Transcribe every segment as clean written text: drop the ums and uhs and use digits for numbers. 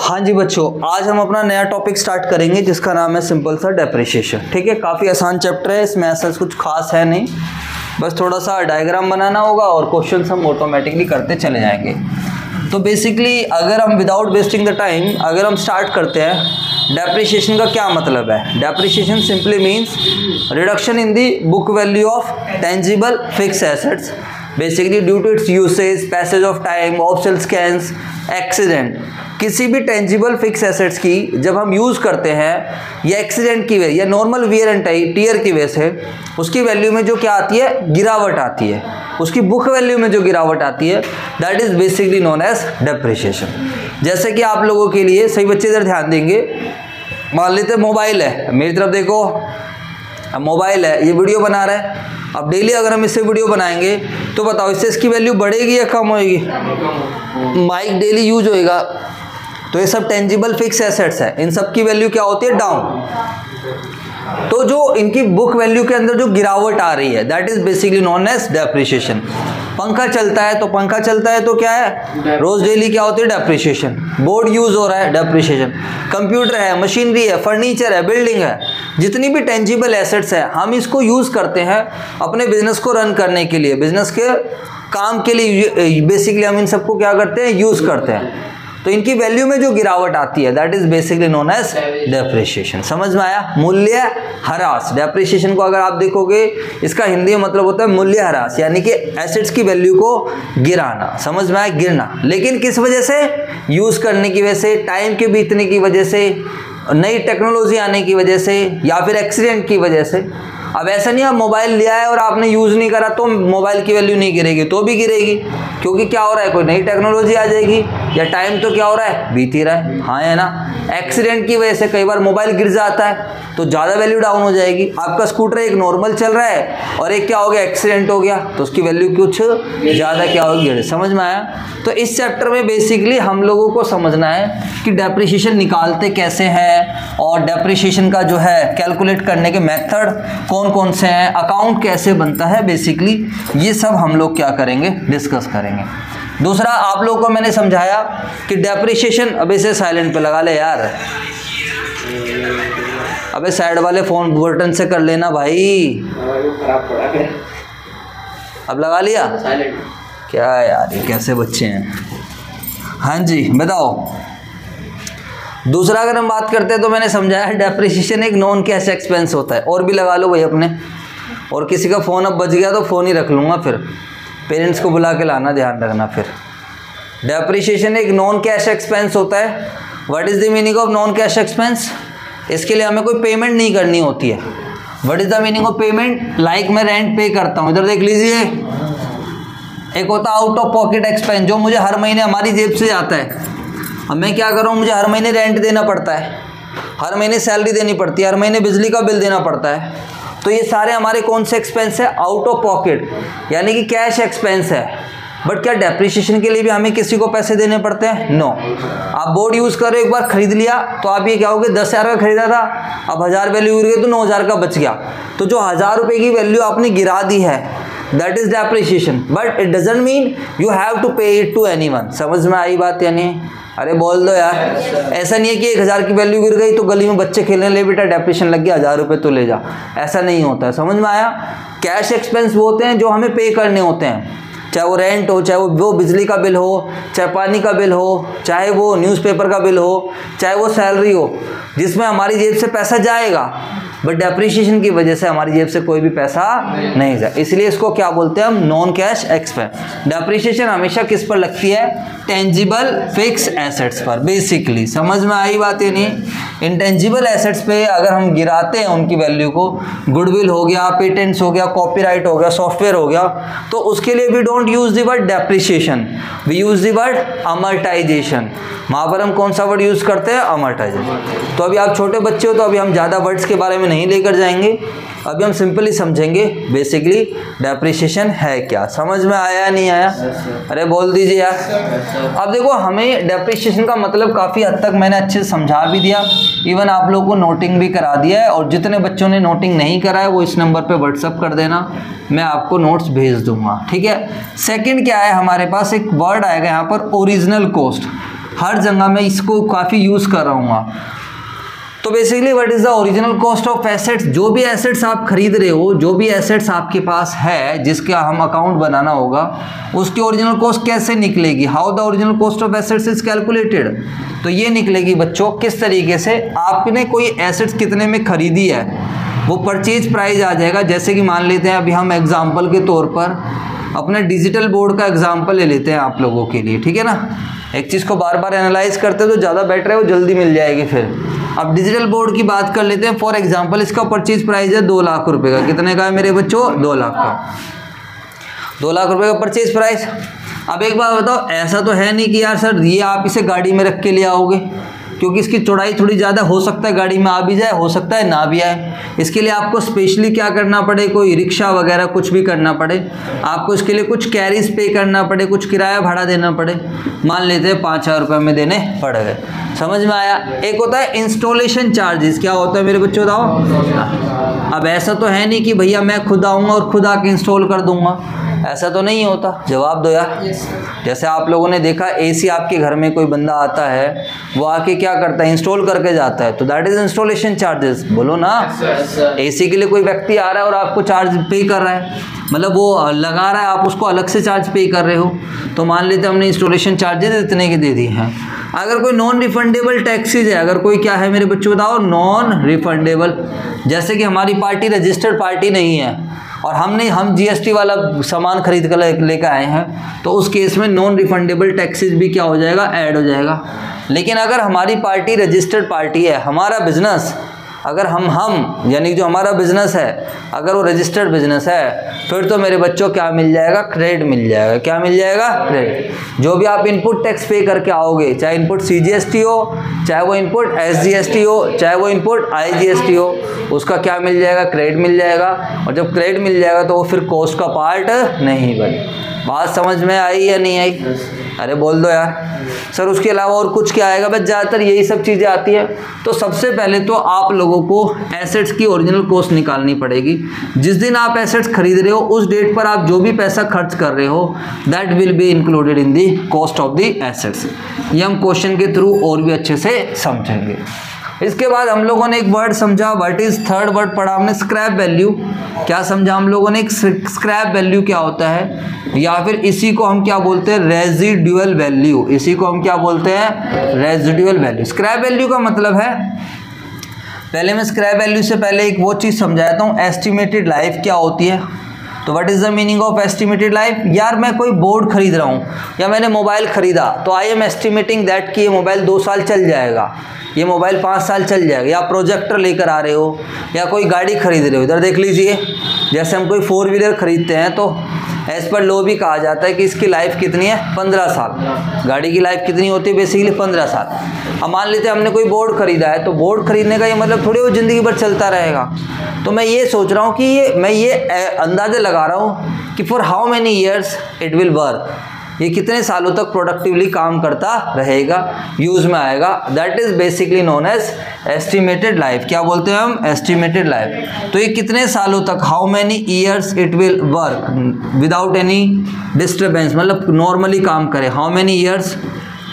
हाँ जी बच्चों, आज हम अपना नया टॉपिक स्टार्ट करेंगे जिसका नाम है सिंपल सा डेप्रिसिएशन। ठीक है, काफ़ी आसान चैप्टर है, इसमें ऐसा कुछ खास है नहीं, बस थोड़ा सा डायग्राम बनाना होगा और क्वेश्चंस हम ऑटोमेटिकली करते चले जाएंगे। तो बेसिकली अगर हम विदाउट वेस्टिंग द टाइम अगर हम स्टार्ट करते हैं, डेप्रिसिएशन का क्या मतलब है। Depreciation simply means reduction in the book value of tangible fixed assets basically due to its usage, passage of time, obsolescence, accident. किसी भी टेंजिबल फिक्स एसेट्स की जब हम यूज़ करते हैं या एक्सीडेंट की वजह या नॉर्मल वियर एंड टीयर की वजह से उसकी वैल्यू में जो क्या आती है, गिरावट आती है, उसकी बुक वैल्यू में जो गिरावट आती है, that is basically known as depreciation. जैसे कि आप लोगों के लिए, सही बच्चे इधर ध्यान देंगे, मान लेते मोबाइल है, मेरी तरफ देखो, अब मोबाइल है, ये वीडियो बना रहा है, अब डेली अगर हम इससे वीडियो बनाएंगे तो बताओ इससे इसकी वैल्यू बढ़ेगी या कम होएगी। माइक डेली यूज होएगा, तो ये सब टेंजिबल फिक्स एसेट्स है, इन सब की वैल्यू क्या होती है, डाउन। तो जो इनकी बुक वैल्यू के अंदर जो गिरावट आ रही है, that is basically known as depreciation. पंखा चलता है तो क्या है, रोज डेली क्या होती है, डेप्रिसिएशन। बोर्ड यूज हो रहा है, डेप्रिसिएशन। कंप्यूटर है, मशीनरी है, फर्नीचर है, बिल्डिंग है, जितनी भी टेंजिबल एसेट्स है, हम इसको यूज करते हैं अपने बिजनेस को रन करने के लिए, बिजनेस के काम के लिए बेसिकली हम इन सबको क्या करते हैं, यूज करते हैं। तो इनकी वैल्यू में जो गिरावट आती है, that is basically known as depreciation. समझ में आया, मूल्य ह्रास। डेप्रिसिएशन को अगर आप देखोगे, इसका हिंदी में मतलब होता है मूल्य ह्रास, यानी कि एसेट्स की वैल्यू को गिराना। समझ में आया, गिरना। लेकिन किस वजह से, यूज करने की वजह से, टाइम के बीतने की वजह से, नई टेक्नोलॉजी आने की वजह से, या फिर एक्सीडेंट की वजह से। अब ऐसा नहीं, आप मोबाइल लिया है और आपने यूज़ नहीं करा तो मोबाइल की वैल्यू नहीं गिरेगी, तो भी गिरेगी, क्योंकि क्या हो रहा है, कोई नई टेक्नोलॉजी आ जाएगी, या टाइम तो क्या हो रहा है, बीत ही रहा है। हाँ है ना। एक्सीडेंट की वजह से कई बार मोबाइल गिर जाता है तो ज़्यादा वैल्यू डाउन हो जाएगी। आपका स्कूटर एक नॉर्मल चल रहा है और एक क्या हो गया, एक्सीडेंट हो गया, तो उसकी वैल्यू कुछ ज़्यादा क्या होगी। समझ में आया। तो इस चैप्टर में बेसिकली हम लोगों को समझना है कि डेप्रिसिएशन निकालते कैसे हैं, और डेप्रिसिएशन का जो है कैलकुलेट करने के मेथड कौन कौन से हैं, अकाउंट कैसे बनता है, बेसिकली ये सब हम लोग क्या करेंगे, डिस्कस करेंगे। दूसरा, आप लोगों को मैंने समझाया कि डेप्रिसिएशन, अब इसे साइलेंट पे लगा ले यार, अबे साइड वाले फोन बटन से कर लेना भाई। अब लगा लिया साइलेंट। क्या यार, ये कैसे बच्चे हैं। हाँ जी बताओ। दूसरा अगर हम बात करते हैं तो मैंने समझाया डेप्रिसिएशन एक नॉन कैश एक्सपेंस होता है। और भी लगा लो भाई अपने, और किसी का फ़ोन अब बज गया तो फ़ोन ही रख लूँगा, फिर पेरेंट्स को बुला के लाना, ध्यान रखना। फिर डेप्रिसिएशन एक नॉन कैश एक्सपेंस होता है। What is the meaning of non cash expense. इसके लिए हमें कोई पेमेंट नहीं करनी होती है। What is the meaning of payment, like मैं रेंट पे करता हूँ, इधर देख लीजिए। एक होता है आउट ऑफ पॉकेट एक्सपेंस, जो मुझे हर महीने हमारी जेब से आता है। अब मैं क्या करूँ, मुझे हर महीने रेंट देना पड़ता है, हर महीने सैलरी देनी पड़ती है, हर महीने बिजली का बिल देना पड़ता है। तो ये सारे हमारे कौन से एक्सपेंस है, आउट ऑफ पॉकेट, यानी कि कैश एक्सपेंस है। बट क्या डेप्रिसिएशन के लिए भी हमें किसी को पैसे देने पड़ते हैं, नो। आप बोर्ड यूज़ करो, एक बार खरीद लिया तो आप ये क्या होगे, 10,000 का खरीदा था, अब 1000 वैल्यू गिर गई तो 9,000 का बच गया। तो जो 1000 रुपये की वैल्यू आपने गिरा दी है, that is depreciation. But it doesn't mean you have to pay it to anyone. समझ में आई बात या नहीं। अरे बोल दो यार। ऐसा नहीं है कि 1000 की वैल्यू गिर गई तो गली में बच्चे खेलने, ले बेटा डेप्रिसिएशन लग गया, 1000 रुपये तो ले जा, ऐसा नहीं होता है। समझ में आया। कैश एक्सपेंस वो होते हैं जो हमें पे करने होते हैं, चाहे वो रेंट हो, चाहे वो बिजली का बिल हो, चाहे पानी का बिल हो, चाहे वो न्यूज़पेपर का बिल हो, चाहे वो सैलरी हो, जिसमें हमारी जेब से पैसा जाएगा। बट डेप्रिसिएशन की वजह से हमारी जेब से कोई भी पैसा नहीं जाए, इसलिए इसको क्या बोलते हैं हम, नॉन कैश एक्सपेंस। डेप्रिसिएशन हमेशा किस पर लगती है, टेंजिबल फिक्स एसेट्स पर बेसिकली। समझ में आई बात है नहीं। इंटेंजिबल एसेट्स पे अगर हम गिराते हैं उनकी वैल्यू को, गुडविल हो गया, पेटेंट्स हो गया, कॉपीराइट हो गया, सॉफ्टवेयर हो गया, तो उसके लिए we don't use the word depreciation, we use the word amortisation. वहाँ पर हम कौन सा वर्ड यूज़ करते हैं, अमर्टाइजेशन। तो अभी आप छोटे बच्चे हो तो अभी हम ज़्यादा वर्ड्स के बारे में नहीं लेकर जाएंगे, अभी हम सिंपली समझेंगे बेसिकली डेप्रिसिएशन है क्या। समझ में आया नहीं आया, अरे बोल दीजिए यार। अब देखो, हमें डेप्रिसिएशन का मतलब काफ़ी हद तक मैंने अच्छे से समझा भी दिया, इवन आप लोगों को नोटिंग भी करा दिया है। और जितने बच्चों ने नोटिंग नहीं करा है वो इस नंबर पे व्हाट्सअप कर देना, मैं आपको नोट्स भेज दूंगा, ठीक है। सेकंड क्या है, हमारे पास एक वर्ड आएगा यहाँ पर, ओरिजिनल कॉस्ट। हर जगह मैं इसको काफ़ी यूज़ कर रहा हूँ। तो basically what is the original cost of assets, जो भी एसेट्स आप खरीद रहे हो, जो भी एसेट्स आपके पास है जिसका हम अकाउंट बनाना होगा, उसकी ओरिजिनल कॉस्ट कैसे निकलेगी, how the original cost of assets is calculated. तो ये निकलेगी बच्चों किस तरीके से, आपने कोई एसेट्स कितने में खरीदी है वो परचेज प्राइस आ जाएगा। जैसे कि मान लेते हैं अभी हम एग्जाम्पल के तौर पर अपने डिजिटल बोर्ड का एग्जाम्पल ले लेते हैं आप लोगों के लिए, ठीक है ना। एक चीज़ को बार बार एनालाइज करते हैं तो ज़्यादा बेटर है, वो जल्दी मिल जाएगी। फिर अब डिजिटल बोर्ड की बात कर लेते हैं। फॉर एग्जांपल इसका परचेज प्राइस है 2 लाख रुपए का। कितने का है मेरे बच्चों? 2 लाख का। 2 लाख रुपए का परचेज प्राइस। अब एक बात बताओ, ऐसा तो है नहीं कि यार सर ये आप इसे गाड़ी में रख के ले आओगे, क्योंकि इसकी चौड़ाई थोड़ी ज़्यादा हो सकता है गाड़ी में आ भी जाए, हो सकता है ना भी आए। इसके लिए आपको स्पेशली क्या करना पड़े, कोई रिक्शा वगैरह कुछ भी करना पड़े, आपको इसके लिए कुछ कैरीज पे करना पड़े, कुछ किराया भाड़ा देना पड़े। मान लेते हैं 5,000 रुपये में देने पड़ गए। समझ में आया। एक होता है इंस्टॉलेशन चार्जेस। क्या होता है मेरे बच्चों बताओ। अब ऐसा तो है नहीं कि भैया मैं खुद आऊँगा और खुद आके इंस्टॉल कर दूंगा, ऐसा तो नहीं होता। जवाब दो यार। जैसे आप लोगों ने देखा एसी आपके घर में कोई बंदा आता है, वो आके क्या करता है, इंस्टॉल करके जाता है, तो दैट इज इंस्टॉलेशन चार्जेस। बोलो ना। एसी के लिए कोई व्यक्ति आ रहा है और आपको चार्ज पे कर रहा है, मतलब वो लगा रहा है, आप उसको अलग से चार्ज पे कर रहे हो, तो मान लेते हमने इंस्टॉलेशन चार्जेस इतने के दे दिए हैं। अगर कोई नॉन रिफंडेबल टैक्सेज है, अगर कोई क्या है मेरे बच्चों बताओ, नॉन रिफंडेबल, जैसे कि हमारी पार्टी रजिस्टर्ड पार्टी नहीं है और हम जीएसटी वाला सामान खरीद कर लेकर आए हैं, तो उस केस में नॉन रिफंडेबल टैक्सेस भी क्या हो जाएगा, ऐड हो जाएगा। लेकिन अगर हमारी पार्टी रजिस्टर्ड पार्टी है, हमारा बिजनेस, अगर हम यानी जो हमारा बिजनेस है अगर वो रजिस्टर्ड बिजनेस है, फिर तो मेरे बच्चों क्या मिल जाएगा, क्रेडिट मिल जाएगा। क्या मिल जाएगा? क्रेडिट। जो भी आप इनपुट टैक्स पे करके आओगे, चाहे इनपुट सीजीएसटी हो, चाहे वो इनपुट एसजीएसटी हो, चाहे वो इनपुट आईजीएसटी हो, उसका क्या मिल जाएगा, क्रेडिट मिल जाएगा। और जब क्रेडिट मिल जाएगा तो वो फिर कॉस्ट का पार्ट नहीं बने। बात समझ में आई या नहीं आई? अरे बोल दो यार। सर उसके अलावा और कुछ क्या आएगा? बस ज़्यादातर यही सब चीज़ें आती है। तो सबसे पहले तो आप लोगों को एसेट्स की ओरिजिनल कॉस्ट निकालनी पड़ेगी। जिस दिन आप एसेट्स खरीद रहे हो उस डेट पर आप जो भी पैसा खर्च कर रहे हो, that will be included in the cost of the assets. ये हम क्वेश्चन के थ्रू और भी अच्छे से समझेंगे। इसके बाद हम लोगों ने एक वर्ड समझा, व्हाट इज थर्ड वर्ड पढ़ा हमने, स्क्रैप वैल्यू। क्या समझा हम लोगों ने? स्क्रैप वैल्यू क्या होता है, या फिर इसी को हम क्या बोलते हैं, रेजिडुअल वैल्यू। इसी को हम क्या बोलते हैं, रेजिडुअल वैल्यू। स्क्रैप वैल्यू का मतलब है, पहले मैं स्क्रैप वैल्यू से पहले एक वो चीज़ समझाता हूँ, एस्टिमेटेड लाइफ क्या होती है। तो what is the meaning of estimated life? यार मैं कोई बोर्ड खरीद रहा हूँ या मैंने मोबाइल खरीदा, तो आई एम एस्टिमेटिंग दैट कि ये मोबाइल 2 साल चल जाएगा, ये मोबाइल 5 साल चल जाएगा। या प्रोजेक्टर लेकर आ रहे हो या कोई गाड़ी खरीद रहे हो, इधर देख लीजिए, जैसे हम कोई 4 व्हीलर खरीदते हैं तो एज पर लॉ भी कहा जाता है कि इसकी लाइफ कितनी है, 15 साल। गाड़ी की लाइफ कितनी होती है बेसिकली, 15 साल। अब मान लेते हैं हमने कोई बोर्ड खरीदा है, तो बोर्ड खरीदने का ये मतलब थोड़ी वो ज़िंदगी भर चलता रहेगा। तो मैं ये सोच रहा हूँ कि मैं ये अंदाज़ा लगा रहा हूँ कि for how many years it will work, ये कितने सालों तक प्रोडक्टिवली काम करता रहेगा, यूज़ में आएगा। That is basically known as estimated life. क्या बोलते हैं हम? Estimated life. तो ये कितने सालों तक, how many years it will work without any disturbance, मतलब नॉर्मली काम करे। How many years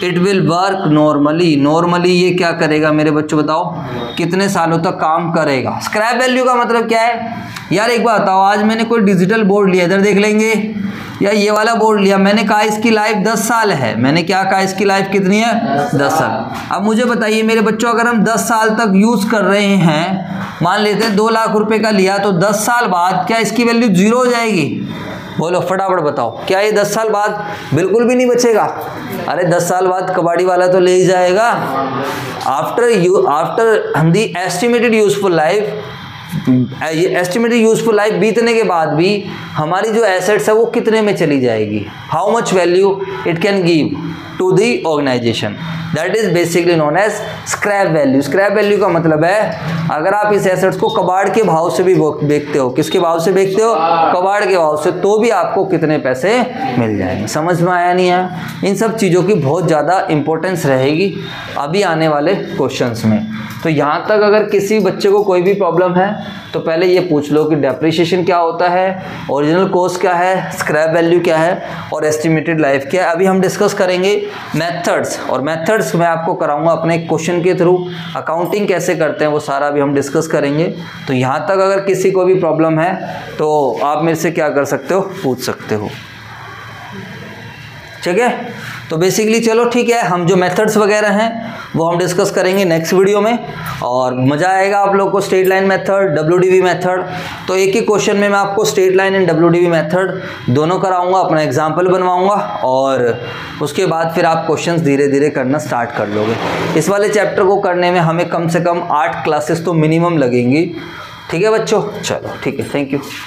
it will work normally. Normally ये क्या करेगा मेरे बच्चों बताओ, कितने सालों तक काम करेगा। स्क्रैप वैल्यू का मतलब क्या है? यार एक बात बताओ, आज मैंने कोई डिजिटल बोर्ड लिया, इधर देख लेंगे, या ये वाला बोर्ड लिया, मैंने कहा इसकी लाइफ 10 साल है। मैंने क्या कहा, इसकी लाइफ कितनी है, 10 साल। अब मुझे बताइए मेरे बच्चों, अगर हम 10 साल तक यूज़ कर रहे हैं, मान लेते हैं 2 लाख रुपए का लिया, तो 10 साल बाद क्या इसकी वैल्यू 0 हो जाएगी? बोलो फटाफट बताओ। क्या ये 10 साल बाद बिल्कुल भी नहीं बचेगा? अरे 10 साल बाद कबाड़ी वाला तो ले ही जाएगा। After the estimated useful life, ये एस्टिमेटेड यूजफुल लाइफ बीतने के बाद भी हमारी जो एसेट्स है वो कितने में चली जाएगी, how much value it can give to the organisation, that is basically known as scrap value. Scrap value का मतलब है अगर आप इस एसेट्स को कबाड़ के भाव से भी बेचते हो, किसके भाव से बेचते हो, कबाड़ के भाव से, तो भी आपको कितने पैसे मिल जाएंगे। समझ में आया नहीं आया? इन सब चीज़ों की बहुत ज़्यादा इंपॉर्टेंस रहेगी अभी आने वाले क्वेश्चंस में। तो यहाँ तक अगर किसी बच्चे को कोई भी प्रॉब्लम है तो पहले ये पूछ लो कि डेप्रिसिएशन क्या होता है, ओरिजिनल कॉस्ट क्या है, स्क्रैप वैल्यू क्या है और एस्टिमेटेड लाइफ क्या है। अभी हम डिस्कस करेंगे मेथड्स, और मेथड्स मैं आपको कराऊंगा अपने क्वेश्चन के थ्रू। अकाउंटिंग कैसे करते हैं वो सारा भी हम डिस्कस करेंगे। तो यहाँ तक अगर किसी को भी प्रॉब्लम है तो आप मेरे से क्या कर सकते हो, पूछ सकते हो। ठीक है, तो बेसिकली चलो ठीक है, हम जो मेथड्स वगैरह हैं वो हम डिस्कस करेंगे नेक्स्ट वीडियो में, और मज़ा आएगा आप लोग को। Straight line method, WDV method, तो एक ही क्वेश्चन में मैं आपको straight line and WDV method दोनों कराऊंगा, अपना एग्जाम्पल बनवाऊंगा, और उसके बाद फिर आप क्वेश्चंस धीरे धीरे करना स्टार्ट कर लोगे। इस वाले चैप्टर को करने में हमें कम से कम 8 क्लासेस तो मिनिमम लगेंगी। ठीक है बच्चों, चलो ठीक है, थैंक यू।